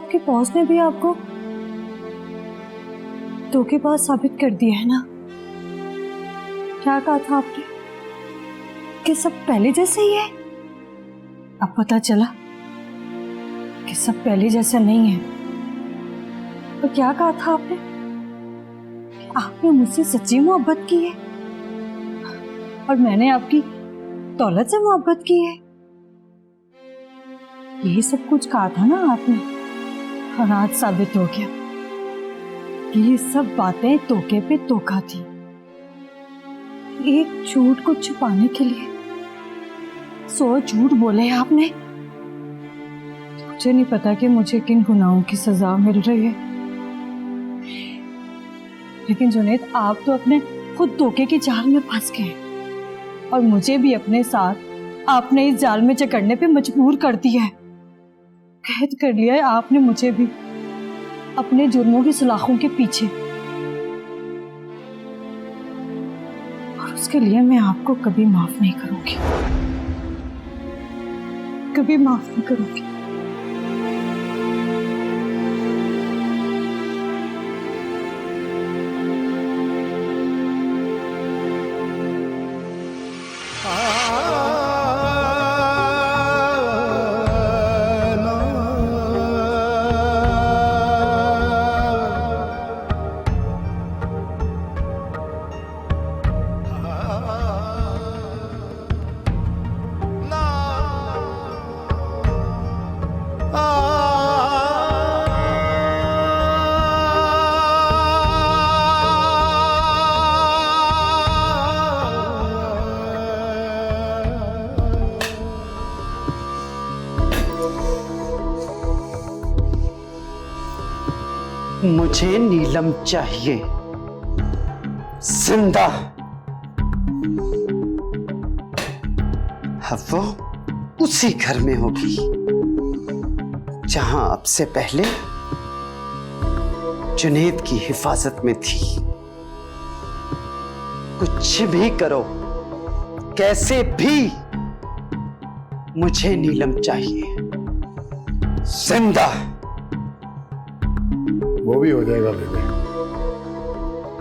आपके बॉस ने भी आपको धोखेबाज साबित कर दिया है ना। क्या कहा था आपने कि सब पहले जैसे ही है? अब पता चला कि सब पहले जैसा नहीं है। तो क्या कहा था आपने? आपने मुझसे सच्ची मोहब्बत की है और मैंने आपकी दौलत से मोहब्बत की है। यही सब कुछ कहा था ना आपने, और आज साबित हो गया कि ये सब बातें धोखे पे धोखा थी। एक झूठ को छुपाने के लिए 100 झूठ बोले आपने। मुझे नहीं पता कि मुझे किन गुनाहों की सजा मिल रही है, लेकिन जुनैद आप तो अपने खुद धोखे के जाल में फंस गए और मुझे भी अपने साथ आपने इस जाल में जकड़ने पे मजबूर कर दिया है। कैद कर लिया है आपने मुझे भी अपने जुर्मों की सलाखों के पीछे, और उसके लिए मैं आपको कभी माफ नहीं करूंगी, कभी माफ नहीं करूंगी। मुझे नीलम चाहिए जिंदा। अब वो उसी घर में होगी जहां अब से पहले जुनैद की हिफाजत में थी। कुछ भी करो, कैसे भी, मुझे नीलम चाहिए जिंदा। वो भी हो जाएगा बेबे,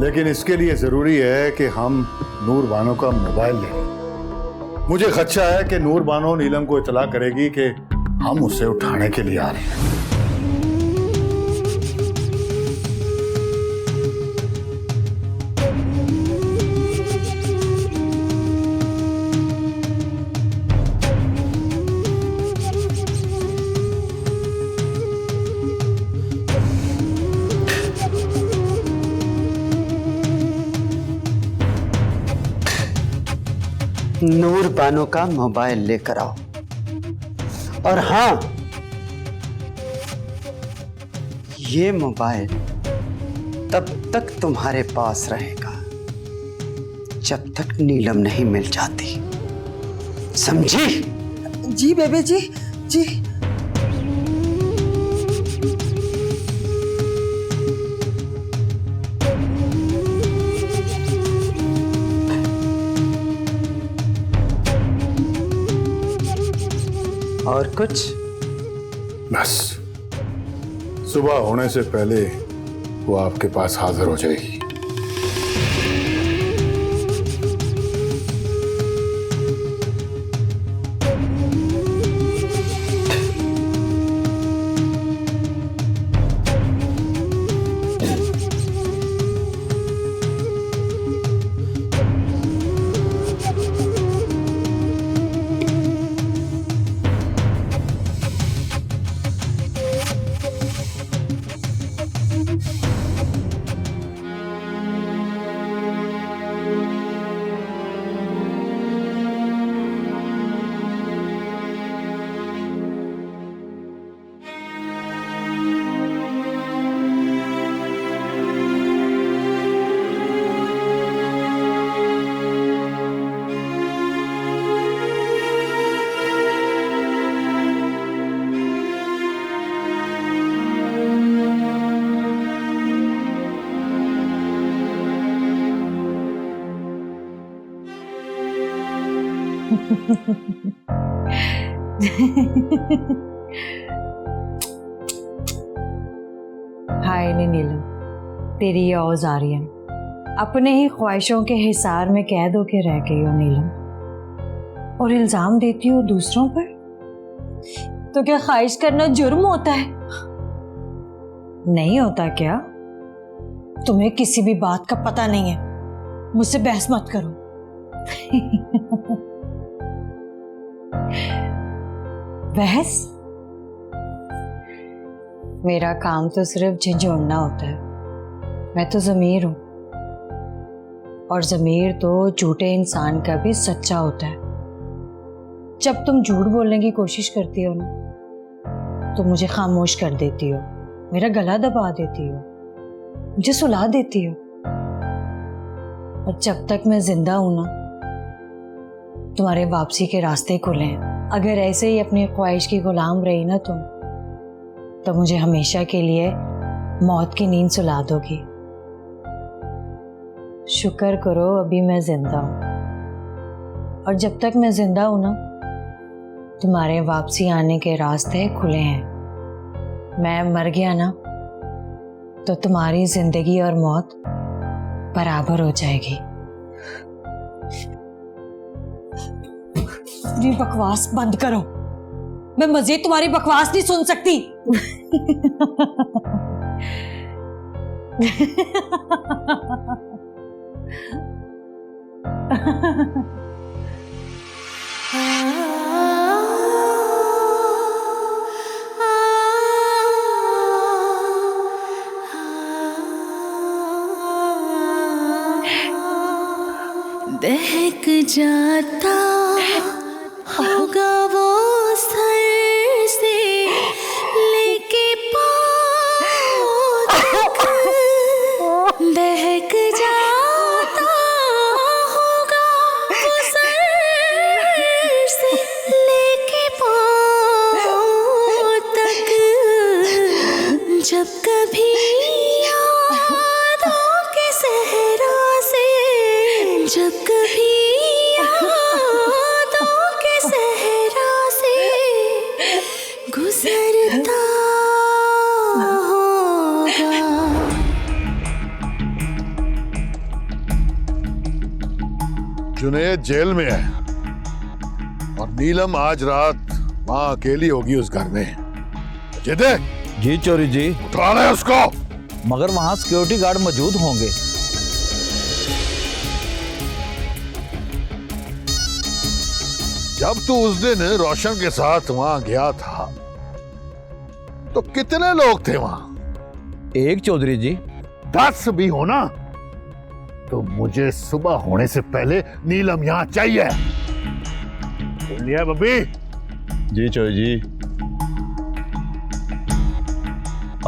लेकिन इसके लिए जरूरी है कि हम नूर बानो का मोबाइल लें। मुझे खदशा है कि नूर बानो नीलम को इतला करेगी कि हम उसे उठाने के लिए आ रहे हैं। नूर बानो का मोबाइल लेकर आओ, और हां, ये मोबाइल तब तक तुम्हारे पास रहेगा जब तक नीलम नहीं मिल जाती, समझी? जी बेबे जी, जी। और कुछ? बस सुबह होने से पहले वो आपके पास हाजिर हो जाएगी। हाय नहीं नीलम, तेरी ये औजारियां अपने ही ख्वाहिशों के हिसार में कैद होके रह गई हो नीलम, और इल्जाम देती हो दूसरों पर। तो क्या ख्वाहिश करना जुर्म होता है? नहीं होता क्या? तुम्हें किसी भी बात का पता नहीं है, मुझसे बहस मत करो। बहस? मेरा काम तो सिर्फ झंझोड़ना होता है। मैं तो ज़मीर हूं, और ज़मीर तो झूठे इंसान का भी सच्चा होता है। जब तुम झूठ बोलने की कोशिश करती हो ना, तो मुझे खामोश कर देती हो, मेरा गला दबा देती हो, मुझे सुला देती हो। और जब तक मैं जिंदा हूं ना, तुम्हारे वापसी के रास्ते खुले हैं। अगर ऐसे ही अपनी ख्वाहिश की गुलाम रही ना तुम, तो मुझे हमेशा के लिए मौत की नींद सुला दोगी। शुक्र करो अभी मैं जिंदा हूं, और जब तक मैं जिंदा हूं ना, तुम्हारे वापसी आने के रास्ते खुले हैं। मैं मर गया ना, तो तुम्हारी जिंदगी और मौत बराबर हो जाएगी। अपनी बकवास बंद करो, मैं मजीद तुम्हारी बकवास नहीं सुन सकती। दहक जाता होगा वो सर से लेके पाँव तक, दहक जाता होगा वो सर से लेके पाँव तक, जब कभी यादों के सहरा से, जब कभी यादों के सहरा से गुजरता होगा। जुनैद जेल में है और नीलम आज रात वहां अकेली होगी उस घर में। जिदे जी चोरी जी, उठा ले उसको। मगर वहां सिक्योरिटी गार्ड मौजूद होंगे। जब तू उस दिन रोशन के साथ वहां गया था तो कितने लोग थे वहां? एक चौधरी जी। 10 भी होना तो मुझे सुबह होने से पहले नीलम यहां चाहिए। सुन लिया बब्बी? जी चौधरी जी,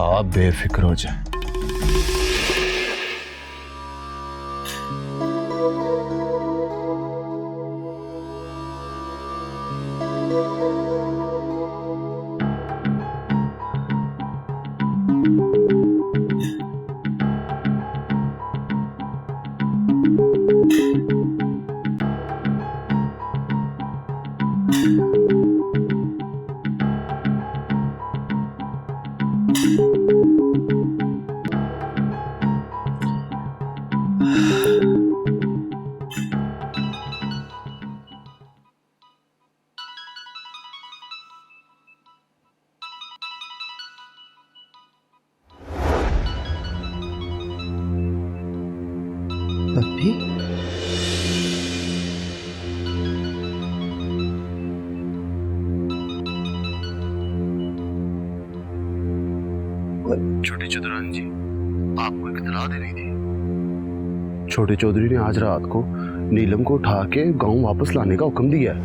आप बेफिक्र हो जाए। पप्पी, छोटे चौधरी जी आपको एक इत्तला देनी थी। छोटे चौधरी ने आज रात को नीलम को उठा के गांव वापस लाने का हुक्म दिया है।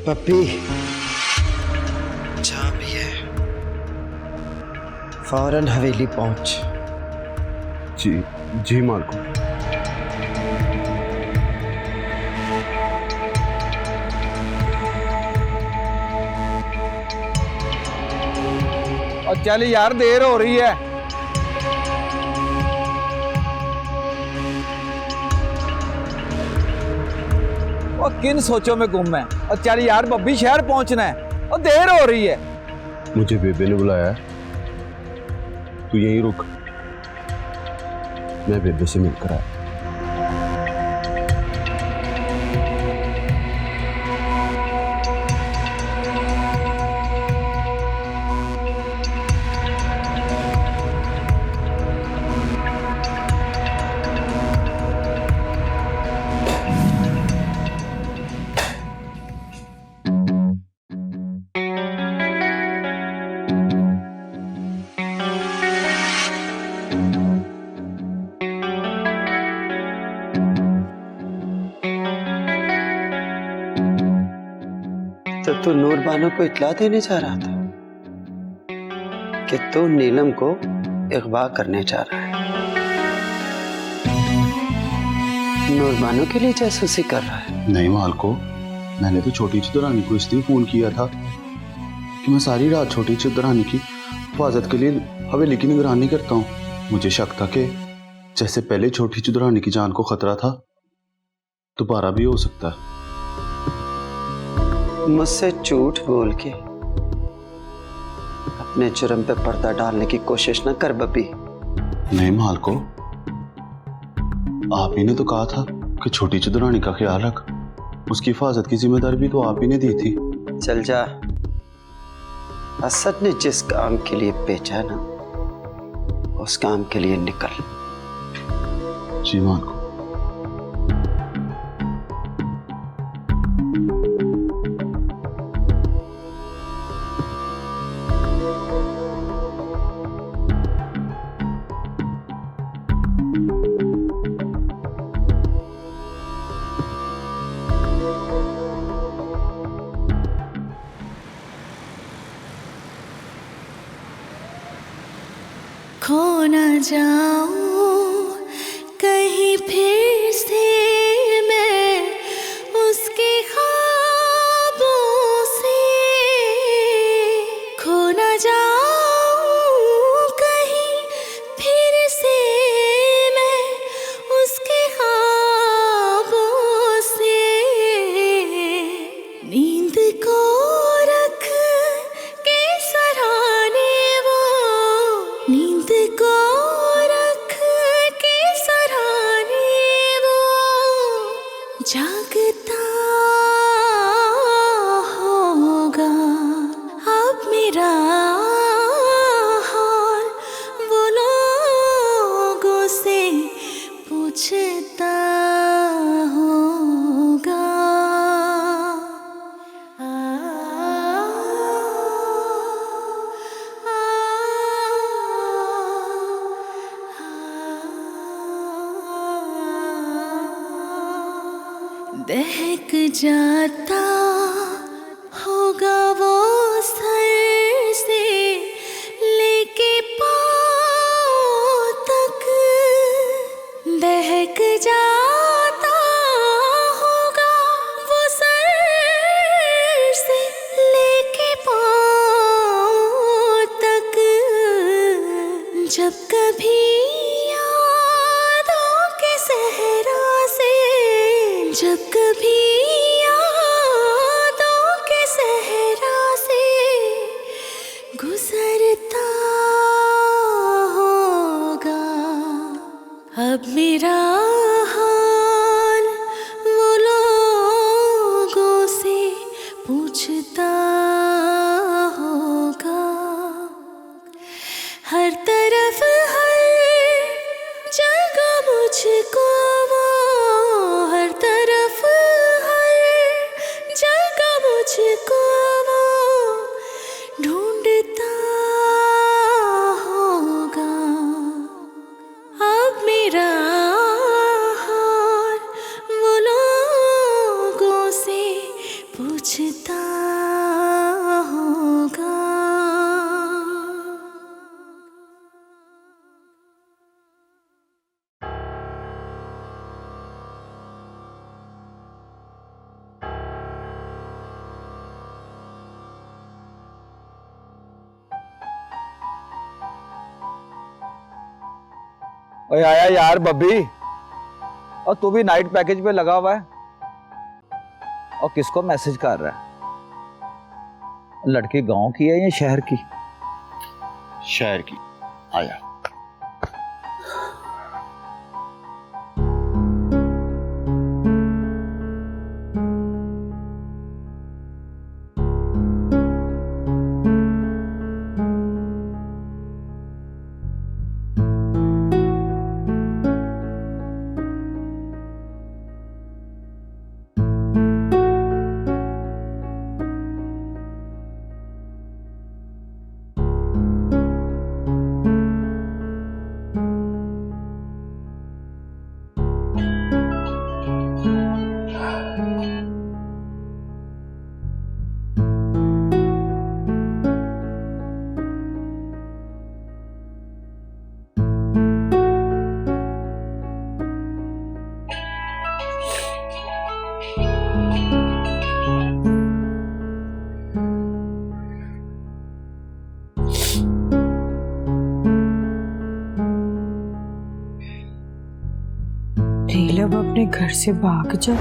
पप्पी, जहां भी है फौरन हवेली पहुंच। जी जी मालको। और चल यार देर हो रही है। और किन सोचों में गुम है। और चल यार बब्बी शहर पहुंचना है और देर हो रही है। मुझे बेबे ने बुलाया है, तू यहीं रुक, मैं बेबे से मिलकर आया। तो तू नूर बानो को इत्तला देने जा रहा था कि तू नीलम को अगवा करने जा रहा है, नूर बानो के लिए जासूसी कर रहा है। नहीं मालको, मैंने तो छोटी चुदरानी को इसलिए फोन किया था कि मैं सारी रात छोटी चुदरानी की हिफाजत के लिए हवेली की निगरानी करता हूँ। मुझे शक था कि जैसे पहले छोटी चुदरानी की जान को खतरा था, दोबारा भी हो सकता है। मुझसे झूठ बोल के अपने जुर्म पे पर्दा डालने की कोशिश न कर बब्बी। नहीं मालको, आप ही ने तो कहा था कि छोटी चुदरानी का ख्याल रख, उसकी हिफाजत की जिम्मेदारी भी तो आप ही ने दी थी। चल जा, असद ने जिस काम के लिए भेजा है ना, उस काम के लिए निकल। जी मालको। खो न जाऊं कहीं फिर से मैं उसके ख्वाबों से, खो न जाऊं कहीं फिर से मैं उसके ख्वाबों से, नींद को रख के सराहने वो, नींद को रख के सराहने वो, जागता होगा अब मेरा हाल, वो लोगों से पूछता होगा। दहक जाता होगा वो सर से लेके पाँव तक, दहक जाता होगा वो सर से लेके पाँव तक, जब कभी यादों के सहरा से, जब कभी यादों के सहरा से गुजरता होगा अब मेरा हाल, वो लोगों से पूछता होगा। हर तरफ हर जगह मुझको वो, हर तरफ हर जगह मुझको वो ढूंढता होगा अब मेरा हाल, वो लोगों से पूछता होगा। ओए आया यार बब्बी, और तू भी नाइट पैकेज पे लगा हुआ है और किसको मैसेज कर रहा है? लड़की गांव की है या शहर की? शहर की। आया। नीलम अपने घर से भाग जा,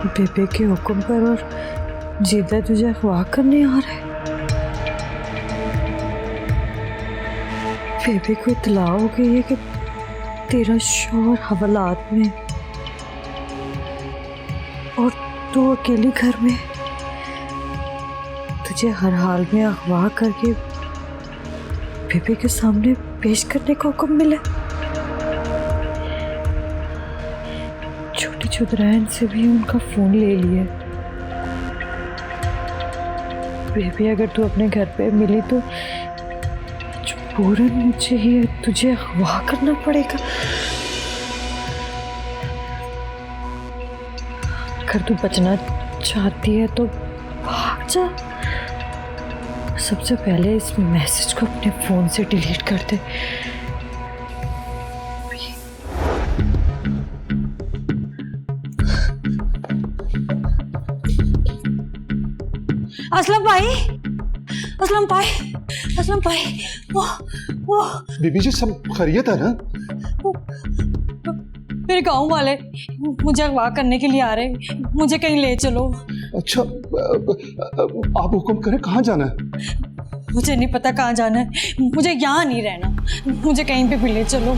बेबे के हुक्म पर, और जिद्दा तुझे अगवा करने आ रहा है। बेबे को इत्तला हो गई है कि तेरा शौहर हवालात में और तू अकेली घर में। तुझे हर हाल में अगवा करके बेबे के सामने पेश करने का हुक्म मिला। छोटी चुदरैन से भी उनका फोन ले लिया। बेबी अगर तू अपने घर पे मिली तो मजबूरन मुझे ही तुझे अगवा करना पड़ेगा। अगर तू बचना चाहती है तो भाग जा। सबसे पहले इस मैसेज को अपने फोन से डिलीट कर दे। असलम भाई, असलम भाई, असलम भाई, वो बीबी जी सब खैरियत है ना? मेरे गांव वाले मुझे अगवा करने के लिए आ रहे हैं, मुझे कहीं ले चलो। अच्छा आप हुक्म करें, कहाँ जाना है? मुझे नहीं पता कहाँ जाना है, मुझे यहाँ नहीं रहना, मुझे कहीं पे भी ले चलो।